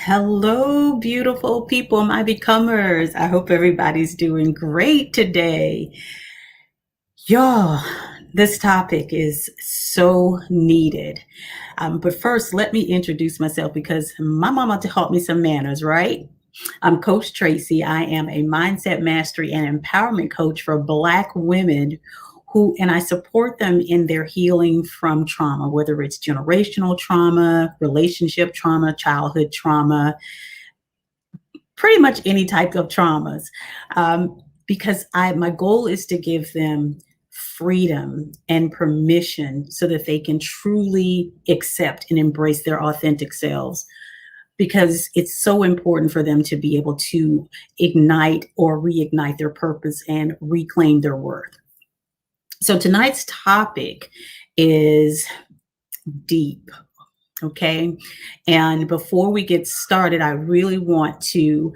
Hello, beautiful people, my becomers. I hope everybody's doing great today. Y'all, this topic is so needed. But first, let me introduce myself because my mama taught me some manners, right? I'm Coach Tracy. I am a mindset mastery and empowerment coach for Black women and I support them in their healing from trauma, whether it's generational trauma, relationship trauma, childhood trauma, pretty much any type of traumas, because my goal is to give them freedom and permission so that they can truly accept and embrace their authentic selves, because it's so important for them to be able to ignite or reignite their purpose and reclaim their worth. So tonight's topic is deep. Okay. And before we get started, I really want to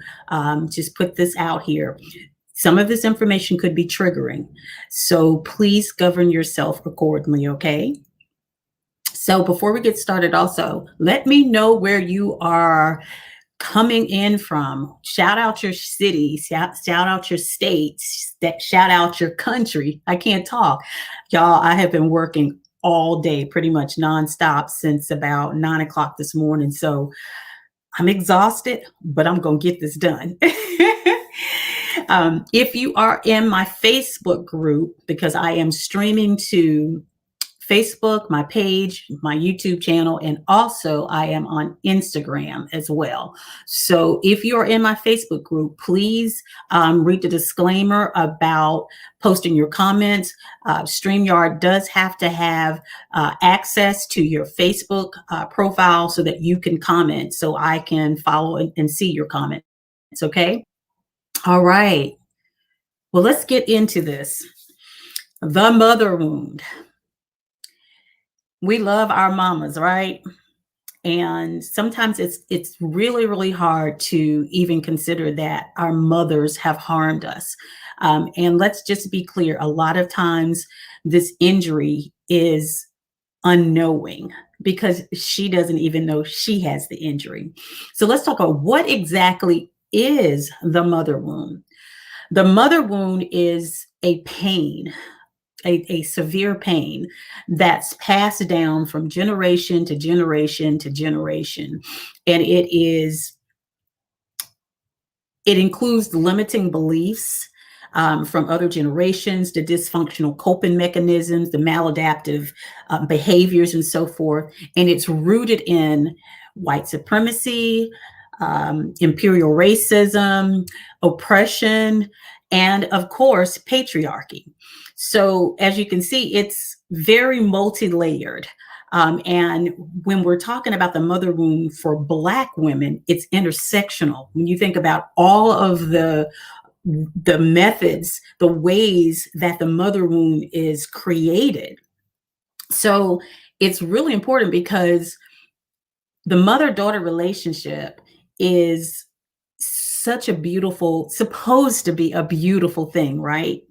just put this out here. Some of this information could be triggering. So please govern yourself accordingly. Okay. So before we get started, also, let me know where you are coming in from. Shout out your city, shout out your states, shout out your country. I can't talk. Y'all, I have been working all day, pretty much nonstop since about 9 o'clock this morning. So I'm exhausted, but I'm going to get this done. If you are in my Facebook group, because I am streaming to Facebook, my page, my YouTube channel, and also I am on Instagram as well. So if you're in my Facebook group, please read the disclaimer about posting your comments. StreamYard does have to have access to your Facebook profile so that you can comment, so I can follow and see your comments. Okay. All right. Well, let's get into this. The mother wound. We love our mamas, right? And sometimes it's really hard to even consider that our mothers have harmed us. And let's just be clear, a lot of times this injury is unknowing because she doesn't even know she has the injury. So let's talk about what exactly is the mother wound. The mother wound is a pain, a severe pain that's passed down from generation to generation to generation. And it includes limiting beliefs from other generations, the dysfunctional coping mechanisms, the maladaptive behaviors, and so forth. And it's rooted in white supremacy, imperial racism, oppression, and of course, patriarchy. So, as you can see, it's very multi layered. And when we're talking about the mother wound for Black women, it's intersectional. When you think about all of the methods, the ways that the mother wound is created. So it's really important because the mother-daughter relationship is such a beautiful, supposed to be a beautiful thing, right?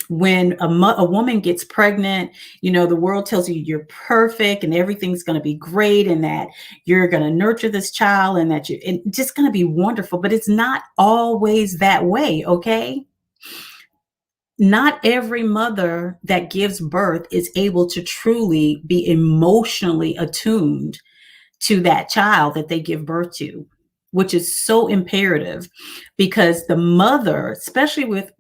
When a woman gets pregnant, the world tells you you're perfect and everything's going to be great and that you're going to nurture this child and that it's just going to be wonderful. But it's not always that way, okay? Not every mother that gives birth is able to truly be emotionally attuned to that child that they give birth to, which is so imperative because the mother, especially with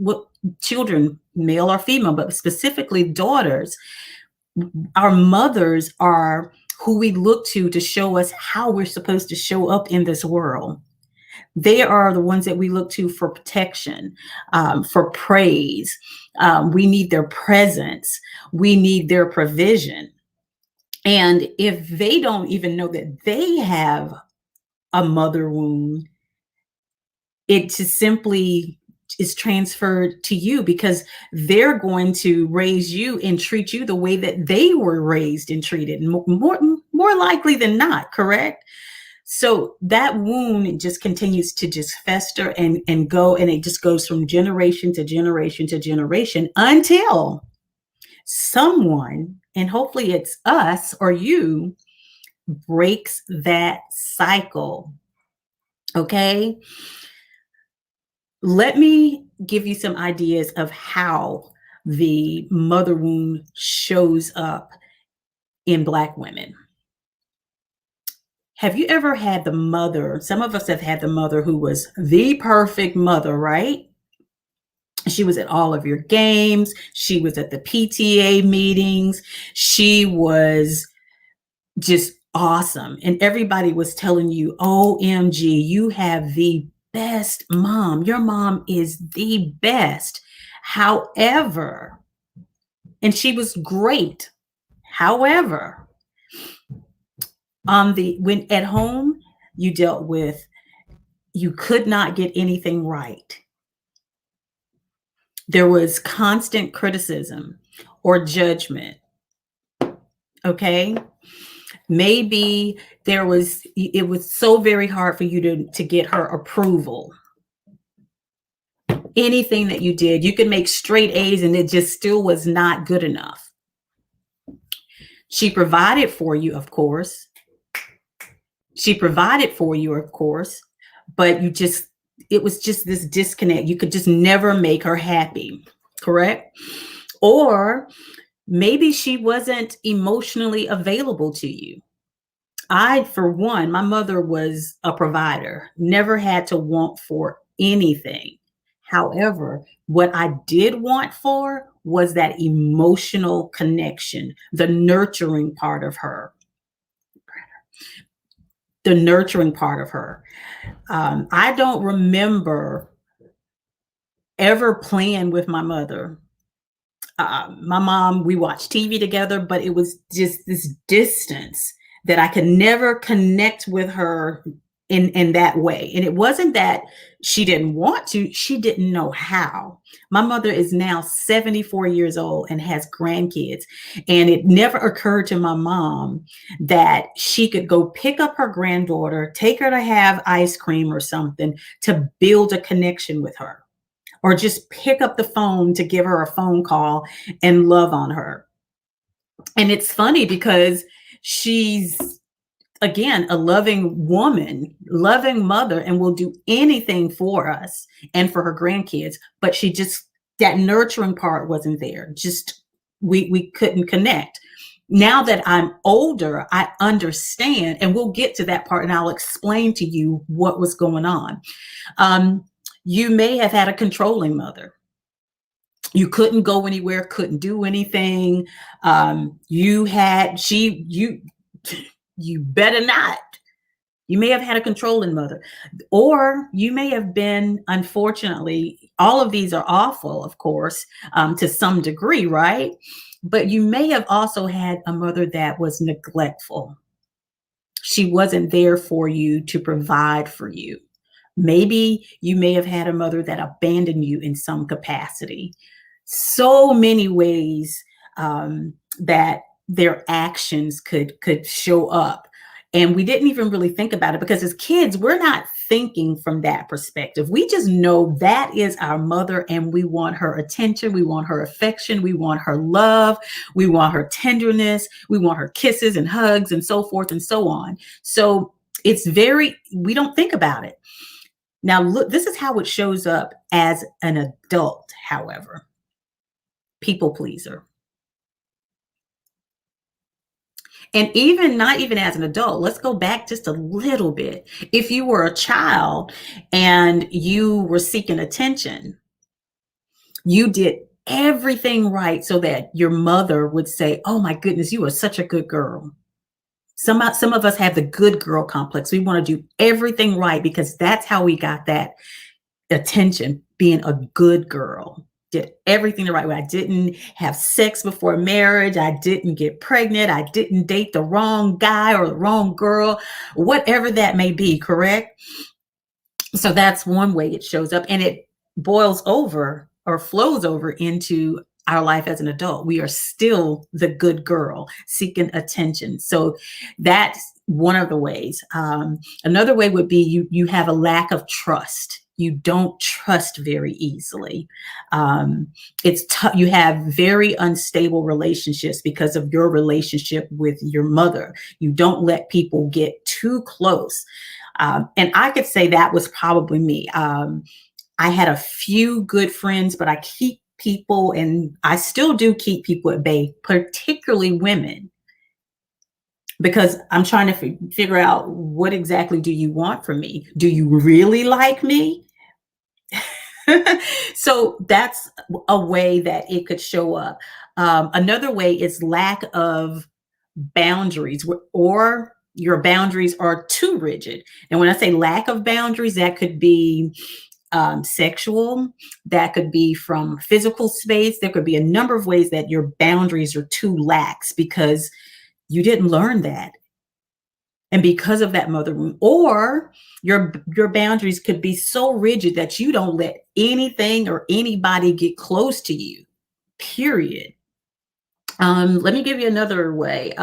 children, male or female, but specifically daughters, our mothers are who we look to show us how we're supposed to show up in this world. They are the ones that we look to for protection, for praise. We need their presence. We need their provision. And if they don't even know that they have a mother wound, it just simply is transferred to you because they're going to raise you and treat you the way that they were raised and treated, more likely than not, correct? So that wound just continues to just fester and go, and it just goes from generation to generation to generation until someone, and hopefully it's us or you, breaks that cycle Okay. Let me give you some ideas of how the mother wound shows up in Black women. Have you ever had the mother? Some of us have had the mother who was the perfect mother, right? She was at all of your games. She was at the PTA meetings. She was just awesome. And everybody was telling you, OMG, you have the best mom. Your mom is the best. However, and she was great. However, on the when at home, you dealt with you could not get anything right. There was constant criticism or judgment. Okay. Maybe it was so very hard for you to get her approval. Anything that you did, you could make straight A's and it just still was not good enough. She provided for you, of course. She provided for you, of course, but it was just this disconnect. You could just never make her happy, correct? Or maybe she wasn't emotionally available to you. For one, my mother was a provider, never had to want for anything. However, what I did want for was that emotional connection, the nurturing part of her, the nurturing part of her. I don't remember ever playing with my mother. My mom, we watched TV together, but it was just this distance that I could never connect with her in that way. And it wasn't that she didn't want to, she didn't know how. My mother is now 74 years old and has grandkids. And it never occurred to my mom that she could go pick up her granddaughter, take her to have ice cream or something to build a connection with her, or just pick up the phone to give her a phone call and love on her. And it's funny because she's, again, a loving woman, loving mother, and will do anything for us and for her grandkids. But that nurturing part wasn't there. Just, we couldn't connect. Now that I'm older, I understand, and we'll get to that part and I'll explain to you what was going on. You may have had a controlling mother. You couldn't go anywhere, couldn't do anything. You better not. You may have had a controlling mother, or you may have been, unfortunately, all of these are awful, of course, to some degree, right? But you may have also had a mother that was neglectful. She wasn't there for you to provide for you. Maybe you may have had a mother that abandoned you in some capacity. So many ways that their actions could show up. And we didn't even really think about it because as kids, we're not thinking from that perspective. We just know that is our mother and we want her attention. We want her affection. We want her love. We want her tenderness. We want her kisses and hugs and so forth and so on. So we don't think about it. Now, look, this is how it shows up as an adult, however. People pleaser. And not even as an adult, let's go back just a little bit. If you were a child and you were seeking attention, you did everything right so that your mother would say, "Oh my goodness, you are such a good girl." Some of us have the good girl complex. We want to do everything right because that's how we got that attention, being a good girl. Did everything the right way. I didn't have sex before marriage. I didn't get pregnant. I didn't date the wrong guy or the wrong girl, whatever that may be, correct? So that's one way it shows up, and it boils over or flows over into our life as an adult. We are still the good girl seeking attention. So that's one of the ways. Another way would be you have a lack of trust You don't trust very easily. Um, you have very unstable relationships because of your relationship with your mother. You don't let people get too close. And I could say that was probably me. I had a few good friends, but I keep people, and I still do keep people at bay, particularly women, because I'm trying to figure out, what exactly do you want from me? Do you really like me? So that's a way that it could show up. Another way is lack of boundaries, or your boundaries are too rigid. And when I say lack of boundaries, that could be sexual, that could be from physical space. There could be a number of ways that your boundaries are too lax because you didn't learn that. And because of that mother wound, or your boundaries could be so rigid that you don't let anything or anybody get close to you, period. Let me give you another way.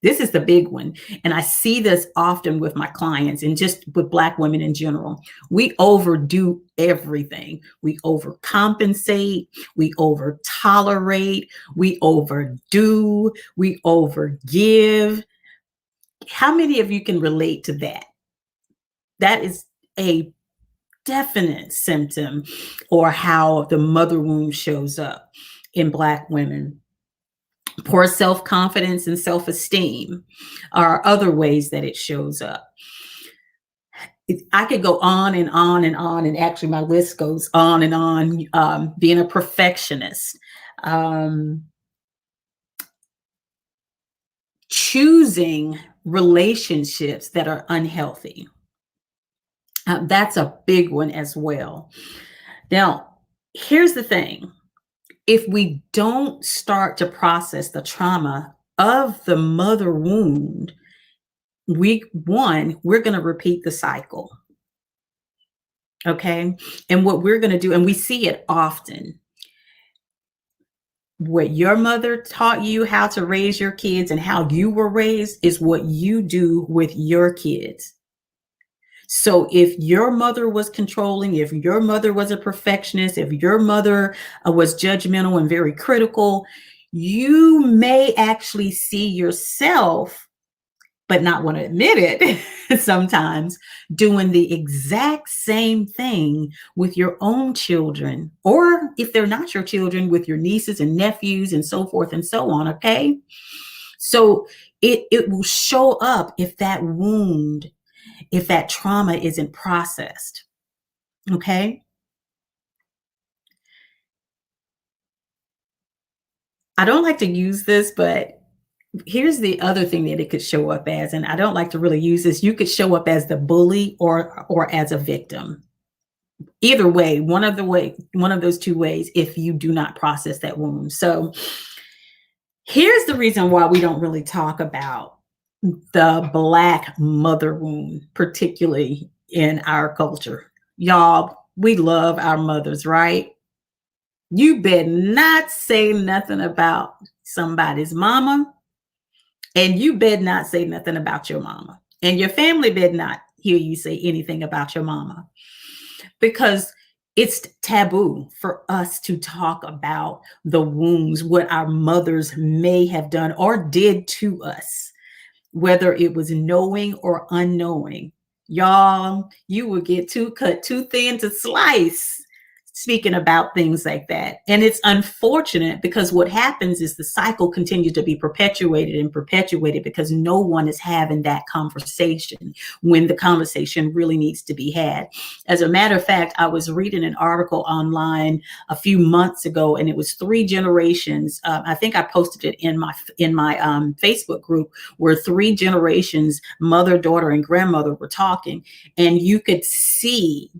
This is the big one, and I see this often with my clients and just with Black women in general. We overdo everything. We overcompensate, we over tolerate, we overdo, we overgive. How many of you can relate to that? That is a definite symptom, or how the mother wound shows up in Black women. Poor self confidence and self esteem are other ways that it shows up. I could go on and on and on, and actually, my list goes on and on. Being a perfectionist, um, choosing relationships that are unhealthy. That's a big one as well. Now, here's the thing: if we don't start to process the trauma of the mother wound, week one, we're going to repeat the cycle. Okay. And what we're going to do, and we see it often, what your mother taught you how to raise your kids and how you were raised is what you do with your kids. So if your mother was controlling, if your mother was a perfectionist, if your mother was judgmental and very critical, you may actually see yourself, but not want to admit it, sometimes doing the exact same thing with your own children, or if they're not your children, with your nieces and nephews and so forth and so on. Okay. So it will show up if that wound, if that trauma isn't processed. Okay. I don't like to use this, but here's the other thing that it could show up as, and I don't like to really use this. You could show up as the bully, or as a victim. Either way, one of those two ways, if you do not process that wound. So here's the reason why we don't really talk about the Black mother wound, particularly in our culture. Y'all, we love our mothers, right? You better not say nothing about somebody's mama, and you better not say nothing about your mama. And your family better not hear you say anything about your mama, because it's taboo for us to talk about the wounds, what our mothers may have done or did to us, whether it was knowing or unknowing. Y'all, you will get cut too thin to slice speaking about things like that. And it's unfortunate, because what happens is the cycle continues to be perpetuated and perpetuated because no one is having that conversation when the conversation really needs to be had. As a matter of fact, I was reading an article online a few months ago, and it was 3 generations. I think I posted it in my Facebook group, where 3 generations, mother, daughter, and grandmother, were talking, and you could see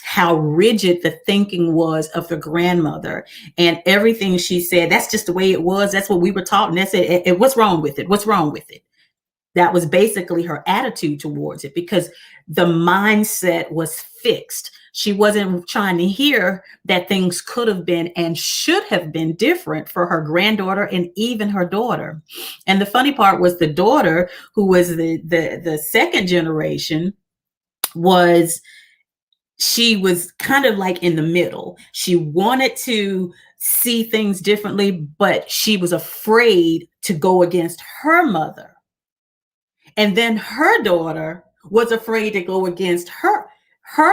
how rigid the thinking was of the grandmother, and everything she said, that's just the way it was, that's what we were taught, and that's it. And what's wrong with it? What's wrong with it? That was basically her attitude towards it, because the mindset was fixed. She wasn't trying to hear that things could have been and should have been different for her granddaughter, and even her daughter. And the funny part was, the daughter, who was the second generation, was She was kind of like in the middle. She wanted to see things differently, but she was afraid to go against her mother. And then her daughter was afraid to go against her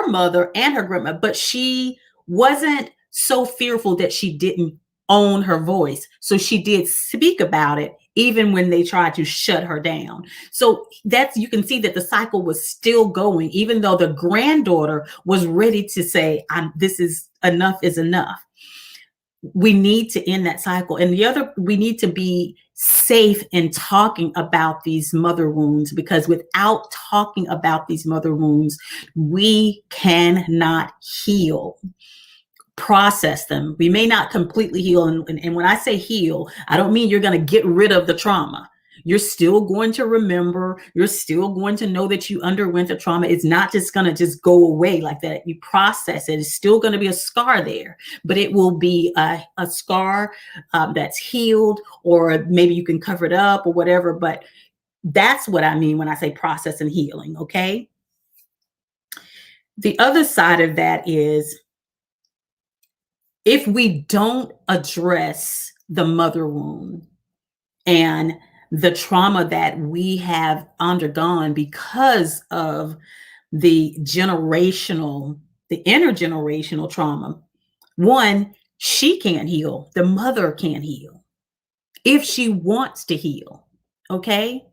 mother and her grandma, but she wasn't so fearful that she didn't own her voice. So she did speak about it even when they tried to shut her down. So that's, you can see that the cycle was still going, even though the granddaughter was ready to say, this is enough is enough. We need to end that cycle. And the other, we need to be safe in talking about these mother wounds, because without talking about these mother wounds, we cannot heal, process them. We may not completely heal. And when I say heal, I don't mean you're going to get rid of the trauma. You're still going to remember. You're still going to know that you underwent the trauma. It's not just going to just go away like that. You process it. It's still going to be a scar there, but it will be a scar that's healed, or maybe you can cover it up or whatever. But that's what I mean when I say process and healing. Okay. The other side of that is, if we don't address the mother wound and the trauma that we have undergone because of the intergenerational trauma, one, she can't heal. The mother can't heal if she wants to heal. Okay.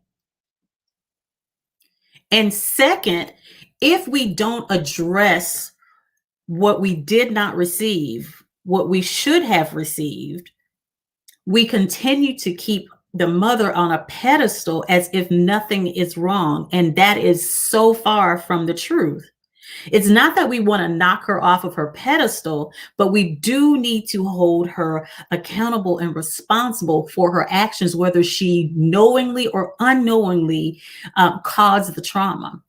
And second, if we don't address what we did not receive, what we should have received, we continue to keep the mother on a pedestal as if nothing is wrong. And that is so far from the truth. It's not that we want to knock her off of her pedestal, but we do need to hold her accountable and responsible for her actions, whether she knowingly or unknowingly caused the trauma.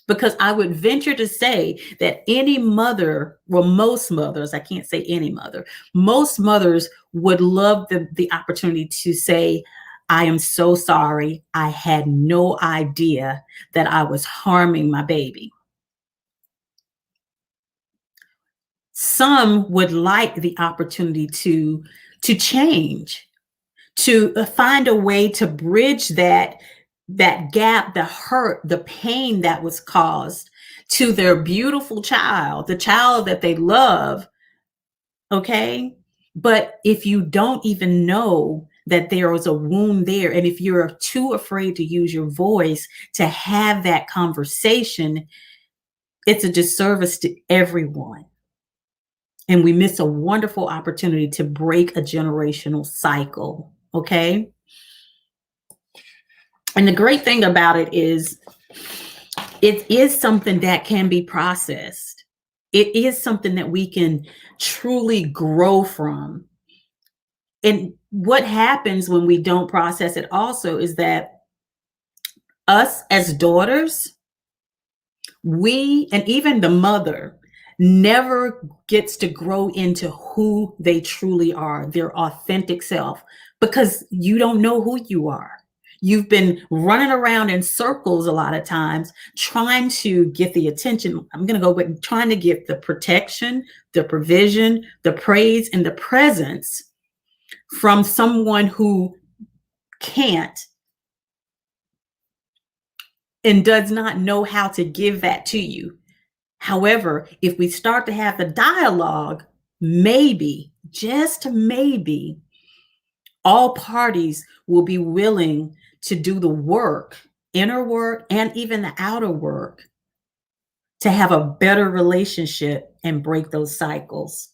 Because I would venture to say that any mother, well, most mothers, I can't say any mother, most mothers would love the opportunity to say, I am so sorry. I had no idea that I was harming my baby. Some would like the opportunity to change, to find a way to bridge that gap, the hurt, the pain that was caused to their beautiful child, the child that they love. Okay. But if you don't even know that there was a wound there, and if you're too afraid to use your voice to have that conversation, it's a disservice to everyone. And we miss a wonderful opportunity to break a generational cycle. Okay. And the great thing about it is, it is something that can be processed. It is something that we can truly grow from. And what happens when we don't process it also is that us as daughters, we, and even the mother, never gets to grow into who they truly are, their authentic self, because you don't know who you are. You've been running around in circles a lot of times trying to get the attention. I'm going to go with trying to get the protection, the provision, the praise, and the presence from someone who can't and does not know how to give that to you. However, if we start to have the dialogue, maybe, just maybe, all parties will be willing to do the work, inner work, and even the outer work, to have a better relationship and break those cycles.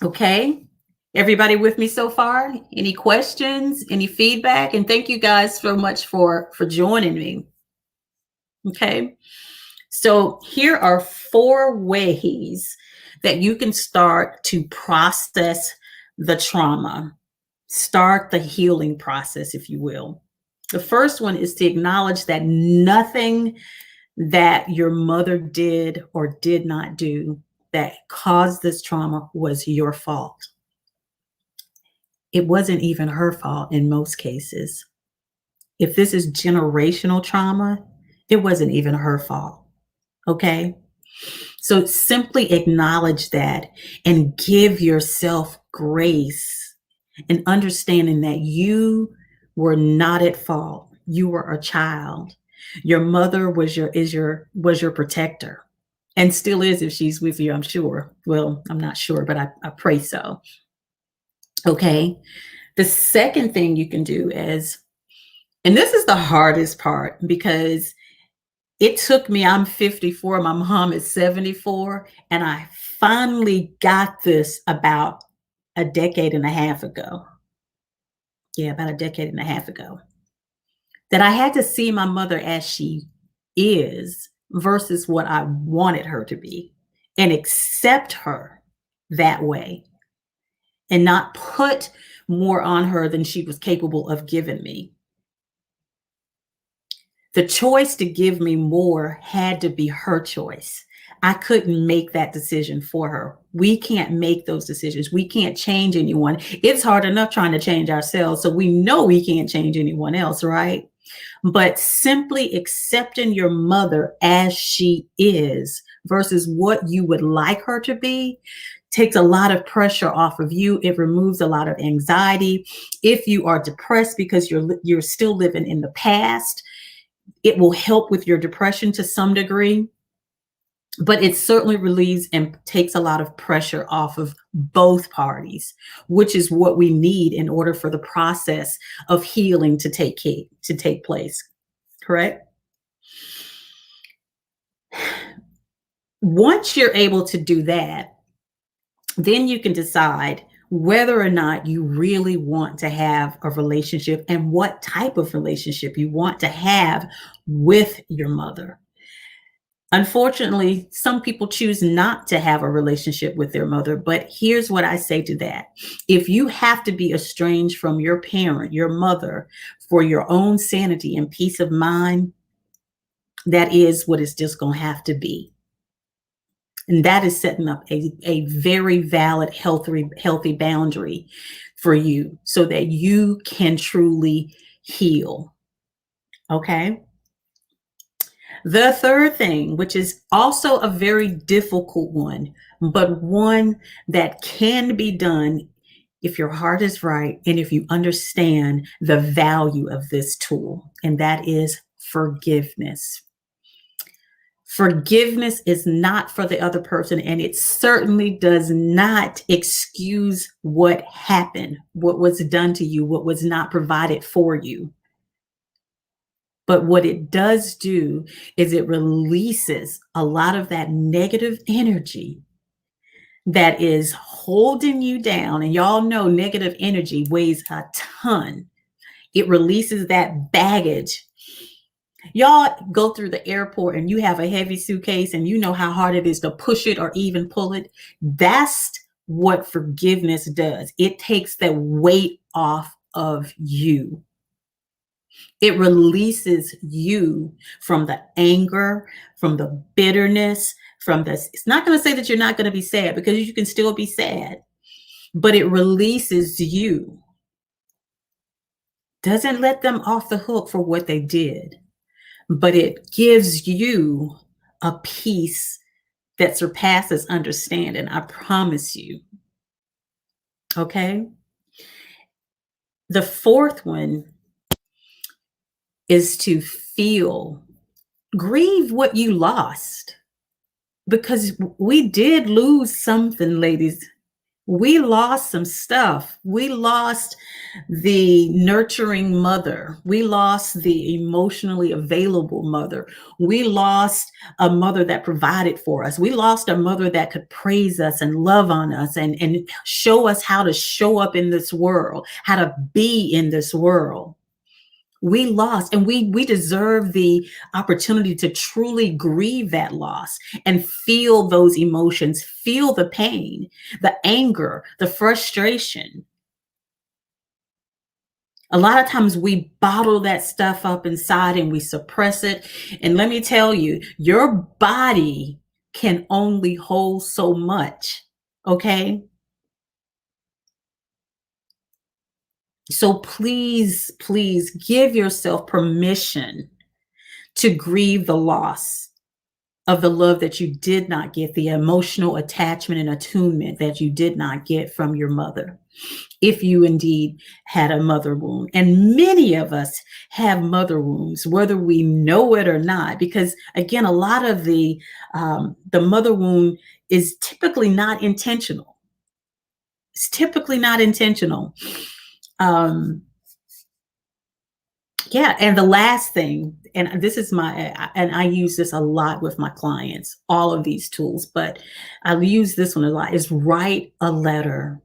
Okay? Everybody with me so far? Any questions, any feedback? And thank you guys so much for joining me. Okay? So here are 4 ways that you can start to process the trauma, start the healing process, if you will. The first one is to acknowledge that nothing that your mother did or did not do that caused this trauma was your fault. It wasn't even her fault in most cases. If this is generational trauma, it wasn't even her fault. Okay. So simply acknowledge that and give yourself grace and understanding that you were not at fault. You were a child. Your mother was your protector and still is if she's with you, I'm sure. Well, I'm not sure, but I pray so. Okay. The second thing you can do is, and this is the hardest part because it took me, I'm 54, my mom is 74, and I finally got this about a decade and a half ago. Yeah, about a decade and a half ago. That I had to see my mother as she is versus what I wanted her to be and accept her that way and not put more on her than she was capable of giving me. The choice to give me more had to be her choice. I couldn't make that decision for her. We can't make those decisions. We can't change anyone. It's hard enough trying to change ourselves, so we know we can't change anyone else, right? But simply accepting your mother as she is versus what you would like her to be takes a lot of pressure off of you. It removes a lot of anxiety. If you are depressed because you're still living in the past, it will help with your depression to some degree, but it certainly relieves and takes a lot of pressure off of both parties, which is what we need in order for the process of healing to take place. Correct? Once you're able to do that, then you can decide whether or not you really want to have a relationship and what type of relationship you want to have with your mother. Unfortunately, some people choose not to have a relationship with their mother, but here's what I say to that. If you have to be estranged from your parent, your mother, for your own sanity and peace of mind, that is what it's just going to have to be. And that is setting up a very valid, healthy boundary for you so that you can truly heal. Okay. The third thing, which is also a very difficult one, but one that can be done if your heart is right and if you understand the value of this tool, and that is forgiveness. Forgiveness is not for the other person, and it certainly does not excuse what happened, what was done to you, what was not provided for you. But what it does do is it releases a lot of that negative energy that is holding you down. And y'all know negative energy weighs a ton. It releases that baggage. Y'all go through the airport and you have a heavy suitcase and you know how hard it is to push it or even pull it. That's what forgiveness does. It takes the weight off of you. It releases you from the anger, from the bitterness, from this. It's not going to say that you're not going to be sad because you can still be sad, but it releases you. Doesn't let them off the hook for what they did, but it gives you a peace that surpasses understanding. I promise you. Okay. The fourth one is to grieve what you lost because we did lose something, ladies. We lost some stuff. We lost the nurturing mother. We lost the emotionally available mother. We lost a mother that provided for us. We lost a mother that could praise us and love on us and show us how to show up in this world, how to be in this world. We lost, and we deserve the opportunity to truly grieve that loss and feel those emotions, feel the pain, the anger, the frustration. A lot of times we bottle that stuff up inside and we suppress it. And let me tell you, your body can only hold so much. Okay. So please give yourself permission to grieve the loss. of the love that you did not get, the emotional attachment and attunement that you did not get from your mother, if you indeed had a mother wound. And many of us have mother wounds, whether we know it or not, because again, a lot of the mother wound is typically not intentional. It's typically not intentional. Um, Yeah, and the last thing, and this is and I use this a lot with my clients, all of these tools, but I use this one a lot, is write a letter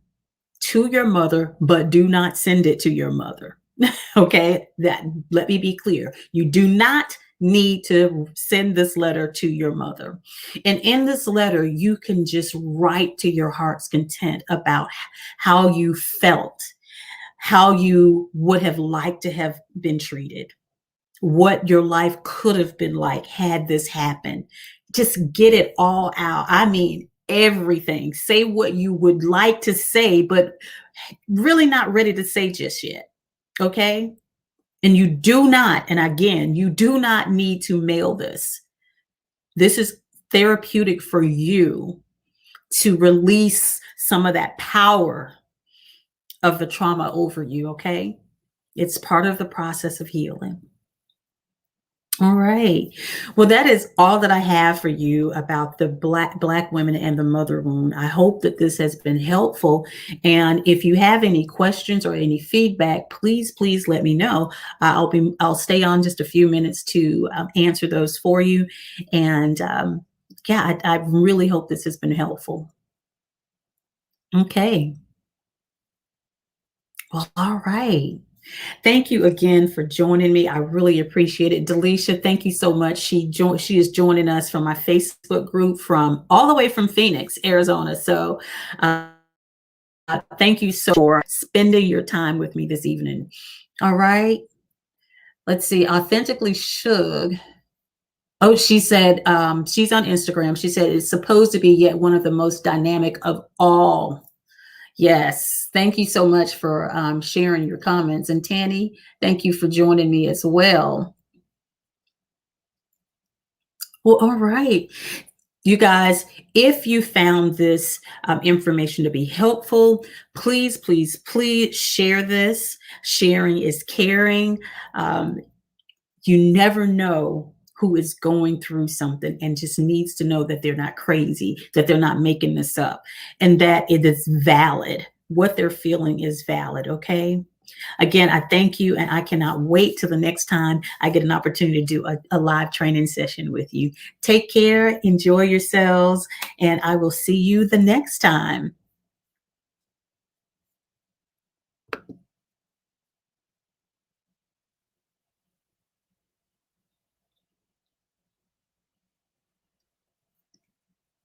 to your mother, but do not send it to your mother. Okay? That let me be clear. You do not need to send this letter to your mother. And in this letter, you can just write to your heart's content about how you felt, how you would have liked to have been treated, what your life could have been like had this happened. Just get it all out. I mean, everything. Say what you would like to say, but really not ready to say just yet. Okay. And you do not, and again, you do not need to mail this. This is therapeutic for you to release some of that power of the trauma over you. Okay. It's part of the process of healing. All right. Well, that is all that I have for you about the black women and the mother wound. I hope that this has been helpful. And if you have any questions or any feedback, please let me know. I'll stay on just a few minutes to answer those for you. And yeah, I really hope this has been helpful. Okay. Well, all right. Thank you again for joining me. I really appreciate it. Delisha, thank you so much. She is joining us from my Facebook group from all the way from Phoenix, Arizona. So thank you so for spending your time with me this evening. All right. Let's see. Authentically Shug. Oh, she said she's on Instagram. She said it's supposed to be yet one of the most dynamic of all. Yes, thank you so much for sharing your comments. And Tanny, thank you for joining me as well. Well, all right. You guys, if you found this information to be helpful, please share this. Sharing is caring. Um, you never know who is going through something and just needs to know that they're not crazy, that they're not making this up, and that it is valid. What they're feeling is valid. Okay. Again, I thank you, and I cannot wait till the next time I get an opportunity to do a live training session with you. Take care, enjoy yourselves, and I will see you the next time.